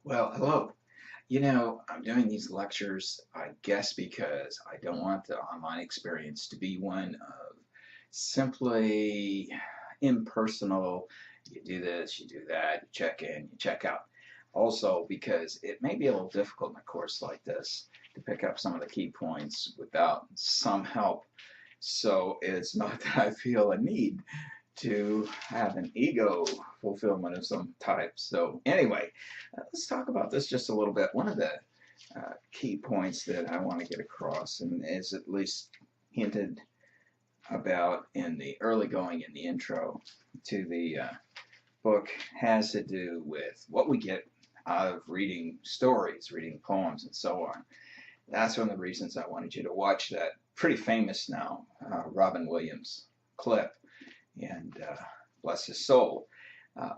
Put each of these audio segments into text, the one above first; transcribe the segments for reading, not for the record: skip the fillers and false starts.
Well, hello. You know, I'm doing these lectures, I guess, because I don't want the online experience to be one of simply impersonal. You do this, you do that, you check in, you check out. Also, because it may be a little difficult in a course like this to pick up some of the key points without some help. So it's not that I feel a need to have an ego fulfillment of some type. So anyway, let's talk about this just a little bit. One of the key points that I want to get across, and is at least hinted about in the early going in the intro to the book, has to do with what we get out of reading stories, reading poems, and so on. That's one of the reasons I wanted you to watch that pretty famous now Robin Williams clip, and bless his soul,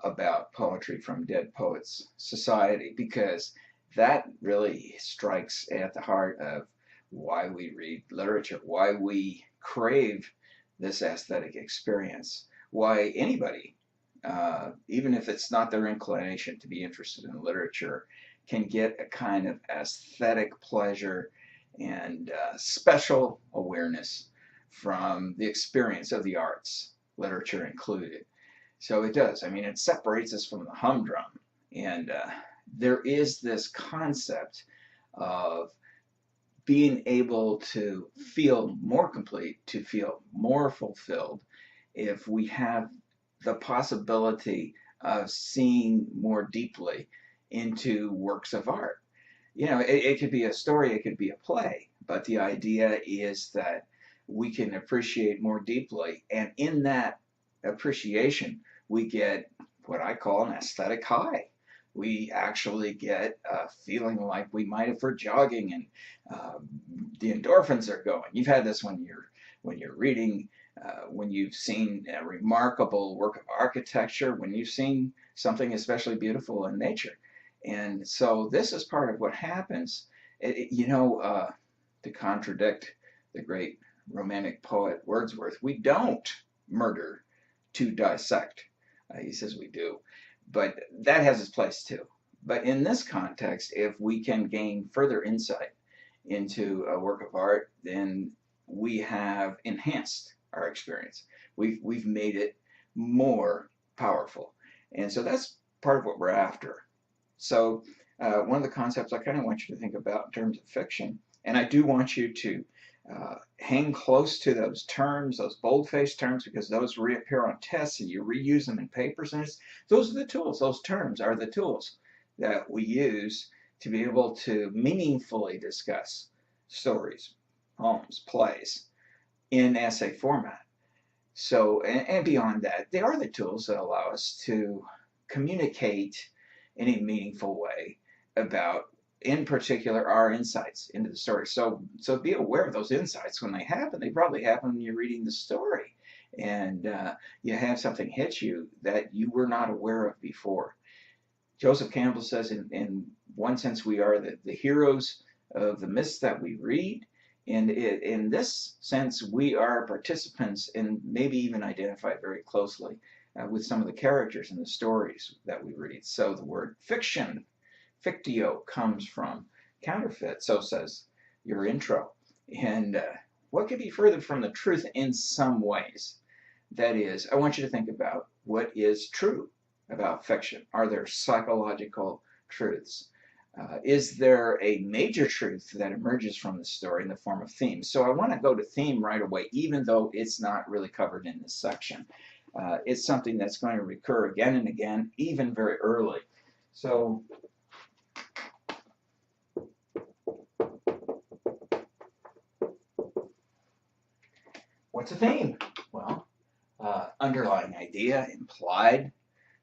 about poetry from Dead Poets Society, because that really strikes at the heart of why we read literature, why we crave this aesthetic experience, why anybody, even if it's not their inclination to be interested in literature, can get a kind of aesthetic pleasure and special awareness from the experience of the arts, literature included. So it does. I mean, it separates us from the humdrum. And there is this concept of being able to feel more complete, to feel more fulfilled, if we have the possibility of seeing more deeply into works of art. You know, it could be a story, it could be a play, but the idea is that we can appreciate more deeply. And in that appreciation, we get what I call an aesthetic high. We actually get a feeling like we might have for jogging, and the endorphins are going. You've had this when you're reading, when you've seen a remarkable work of architecture, when you've seen something especially beautiful in nature. And so this is part of what happens. To contradict the great romantic poet Wordsworth, we don't murder to dissect. He says we do, but that has its place too. But in this context, if we can gain further insight into a work of art, then we have enhanced our experience. We've made it more powerful, and so that's part of what we're after. So one of the concepts I kind of want you to think about in terms of fiction, and I do want you to hang close to those terms, those bold-faced terms, because those reappear on tests and you reuse them in papers. And those are the tools. Those terms are the tools that we use to be able to meaningfully discuss stories, poems, plays in essay format. So, and beyond that, they are the tools that allow us to communicate in a meaningful way about, in particular, our insights into the story. So be aware of those insights when they happen. They probably happen when you're reading the story, and you have something hit you that you were not aware of before. Joseph Campbell says, in one sense, we are the heroes of the myths that we read. And in this sense, we are participants and maybe even identify very closely with some of the characters in the stories that we read. So the word fiction, fictio, comes from counterfeit, so says your intro. And what could be further from the truth in some ways? That is, I want you to think about what is true about fiction. Are there psychological truths? Is there a major truth that emerges from the story in the form of theme? So I want to go to theme right away, even though it's not really covered in this section. It's something that's going to recur again and again, even very early. So what's a theme? Well, underlying idea, implied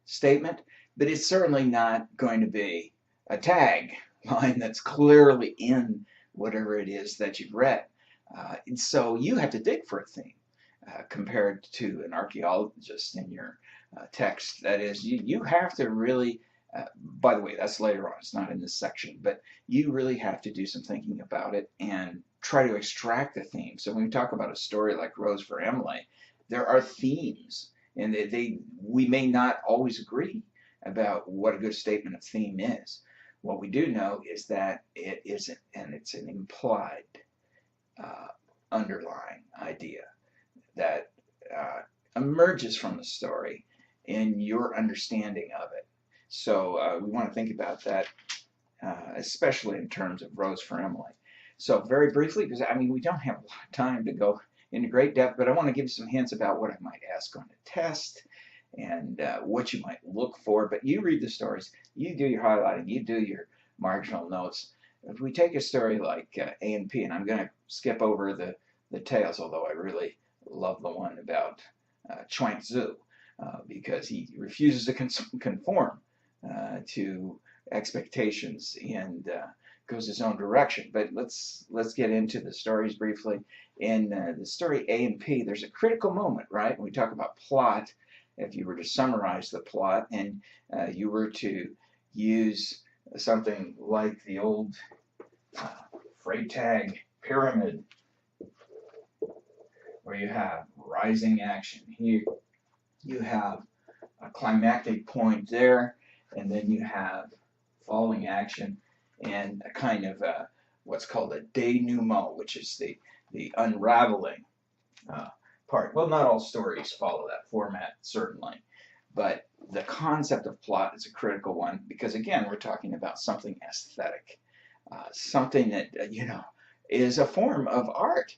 statement, but it's certainly not going to be a tag line that's clearly in whatever it is that you've read. And so you have to dig for a theme compared to an archaeologist in your text. That is, you have to really, by the way, that's later on, it's not in this section, but you really have to do some thinking about it and try to extract the theme. So when we talk about a story like Rose for Emily, there are themes, and we may not always agree about what a good statement of theme is. What we do know is that it isn't, and it's an implied uh, underlying idea that emerges from the story in your understanding of it. So we want to think about that, especially in terms of Rose for Emily. So very briefly, because I mean we don't have a lot of time to go into great depth, but I want to give you some hints about what I might ask on the test and what you might look for. But you read the stories, you do your highlighting, you do your marginal notes. If we take a story like A and P, and I'm going to skip over the tales, although I really love the one about Chuang Tzu because he refuses to conform to expectations and goes his own direction. But let's get into the stories briefly. In the story A and P, there's a critical moment, right? When we talk about plot, if you were to summarize the plot and you were to use something like the old Freytag pyramid, where you have rising action here, you have a climactic point there, and then you have falling action and a kind of what's called a denouement, which is the unraveling part. Well, not all stories follow that format, certainly, but the concept of plot is a critical one because, again, we're talking about something aesthetic, something that, is a form of art.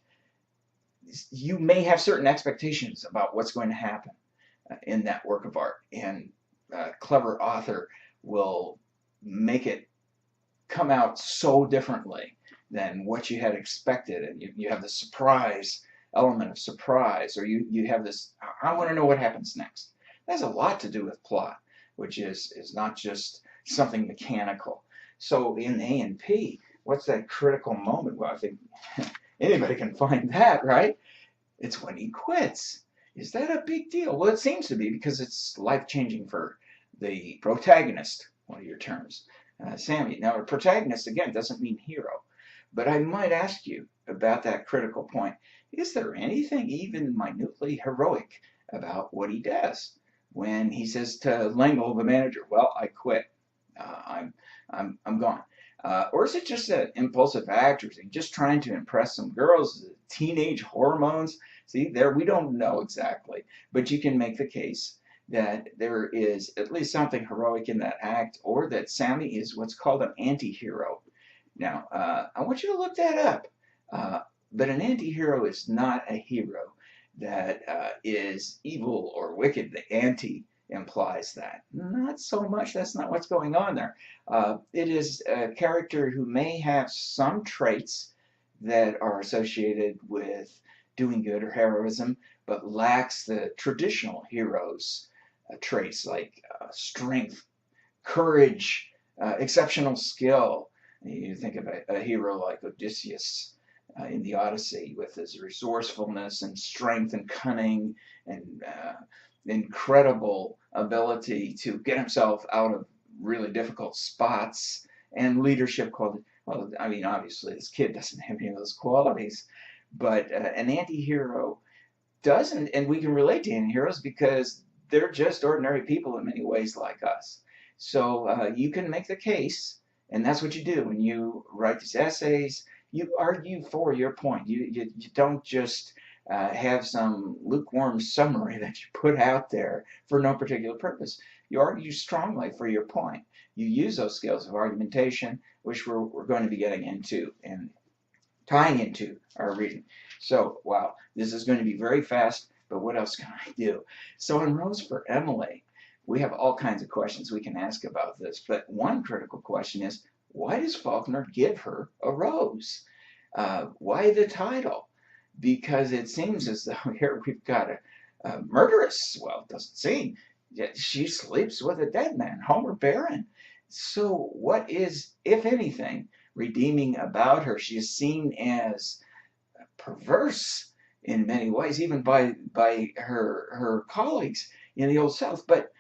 You may have certain expectations about what's going to happen in that work of art, and a clever author will make it come out so differently than what you had expected, and you have the surprise element of surprise, or you have this, I want to know what happens next. That has a lot to do with plot, which is not just something mechanical. So in A and P, what's that critical moment? Well, I think anybody can find that, right? It's when he quits. Is that a big deal? Well, it seems to be because it's life-changing for the protagonist, one of your terms, Sammy. Now, a protagonist, again, doesn't mean hero. But I might ask you about that critical point. Is there anything even minutely heroic about what he does when he says to Langle, the manager, well, I quit. I'm gone. Or is it just an impulsive act, or is he just trying to impress some girls? Teenage hormones? See, there we don't know exactly, but you can make the case that there is at least something heroic in that act, or that Sammy is what's called an anti-hero. Now, I want you to look that up. But an anti-hero is not a hero that is evil or wicked. The anti implies that. Not so much. That's not what's going on there. It is a character who may have some traits that are associated with doing good or heroism, but lacks the traditional heroes' traits like strength, courage, exceptional skill. You think of a hero like Odysseus in the Odyssey with his resourcefulness and strength and cunning and incredible ability to get himself out of really difficult spots and leadership qualities. Well, I mean, obviously, this kid doesn't have any of those qualities, but an anti-hero doesn't, and we can relate to anti-heroes because they're just ordinary people in many ways like us. So you can make the case, and that's what you do when you write these essays. You argue for your point. You don't just have some lukewarm summary that you put out there for no particular purpose. You argue strongly for your point. You use those skills of argumentation, which we're going to be getting into and tying into our reading. So, wow, this is going to be very fast, but what else can I do? So in Rose for Emily, we have all kinds of questions we can ask about this, but one critical question is, why does Faulkner give her a rose? Why the title? Because it seems as though here we've got a murderess. Well, it doesn't seem. Yet she sleeps with a dead man, Homer Barron. So what is, if anything, redeeming about her? She is seen as perverse in many ways, even by her colleagues in the Old South. But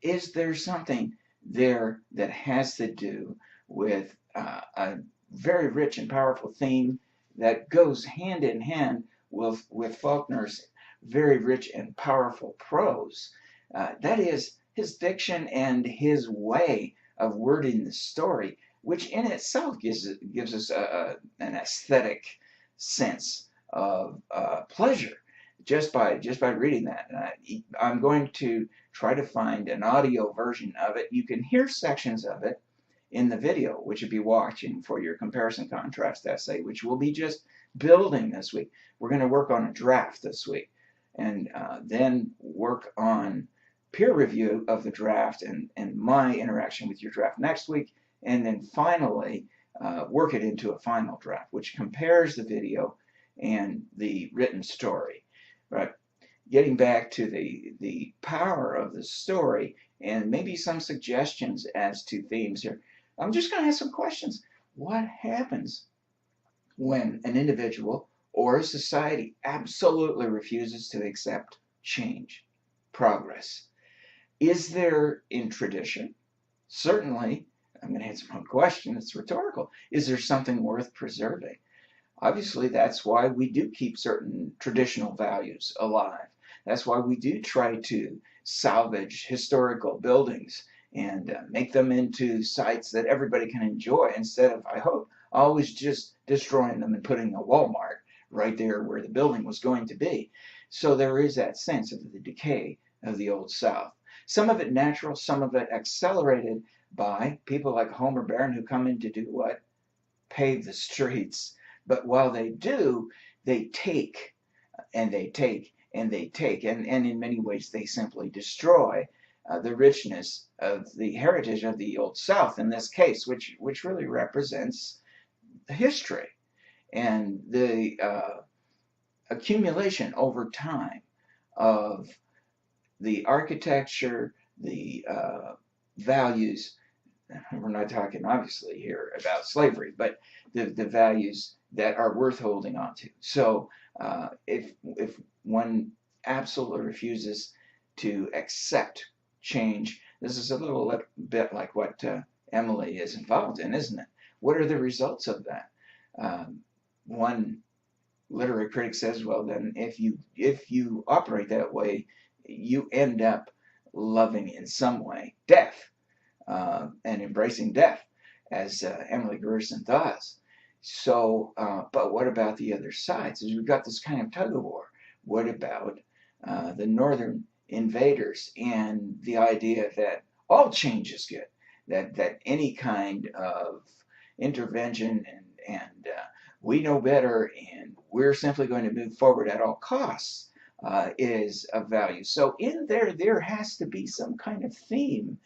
is there something there that has to do with a very rich and powerful theme that goes hand in hand with Faulkner's very rich and powerful prose? That is his diction and his way of wording the story, which in itself gives us an aesthetic sense of pleasure just by reading that. I'm going to try to find an audio version of it. You can hear sections of it in the video, which you'll be watching for your comparison contrast essay, which we'll be just building this week. We're going to work on a draft this week, and then work on peer review of the draft and my interaction with your draft next week, and then finally work it into a final draft, which compares the video and the written story. But getting back to the power of the story and maybe some suggestions as to themes here, I'm just going to ask some questions. What happens when an individual or a society absolutely refuses to accept change, progress? Is there in tradition? Certainly, I'm going to answer my question, it's rhetorical. Is there something worth preserving? Obviously, that's why we do keep certain traditional values alive. That's why we do try to salvage historical buildings and make them into sites that everybody can enjoy instead of, I hope, always just destroying them and putting a Walmart right there where the building was going to be. So there is that sense of the decay of the Old South. Some of it natural, some of it accelerated by people like Homer Barron who come in to do what? Pave the streets. But while they do, they take and they take and they take, and in many ways they simply destroy the richness of the heritage of the Old South in this case, which really represents the history and the accumulation over time of the architecture, the values. We're not talking obviously here about slavery, but the values that are worth holding on to. So if one absolutely refuses to accept change, this is a little bit like what Emily is involved in, isn't it? What are the results of that? One literary critic says, well, then if you operate that way, you end up loving in some way death and embracing death, as Emily Gerson does. So, but what about the other sides? We've got this kind of tug of war. What about the northern invaders and the idea that all change is good, that any kind of intervention and we know better and we're simply going to move forward at all costs is of value. So in there has to be some kind of theme,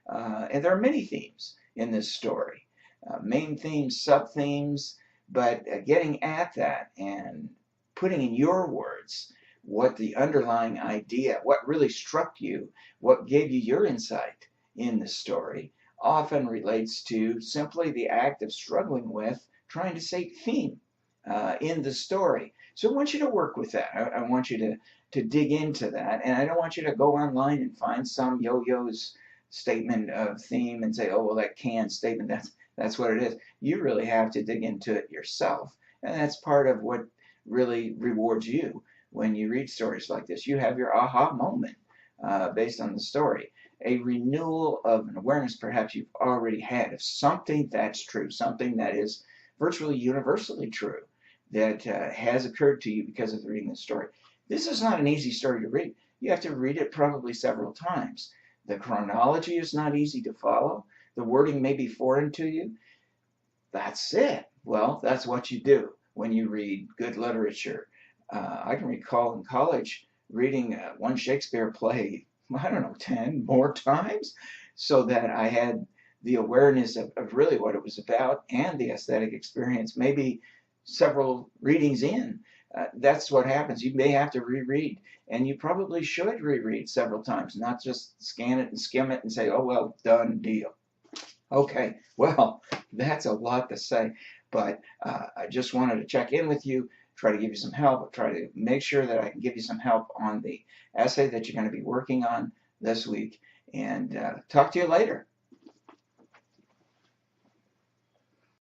and there are many themes in this story. Main themes, sub-themes, but getting at that and putting in your words what the underlying idea, what really struck you, what gave you your insight in the story, often relates to simply the act of struggling with trying to say theme in the story. So I want you to work with that. I want you to dig into that, and I don't want you to go online and find some yo-yo's statement of theme and say, oh, well, that canned statement, that's what it is. You really have to dig into it yourself, and that's part of what really rewards you when you read stories like this. You have your aha moment based on the story, a renewal of an awareness perhaps you've already had of something that's true, something that is virtually universally true, that has occurred to you because of reading the story. This is not an easy story to read. You have to read it probably several times. The chronology is not easy to follow. The wording may be foreign to you. That's it. Well, that's what you do when you read good literature. I can recall in college reading one Shakespeare play, I don't know, 10 more times, so that I had the awareness of really what it was about and the aesthetic experience, maybe several readings in. That's what happens. You may have to reread, and you probably should reread several times, not just scan it and skim it and say, oh, well, done deal. Okay, well, that's a lot to say, but I just wanted to check in with you, try to give you some help, try to make sure that I can give you some help on the essay that you're going to be working on this week, and talk to you later.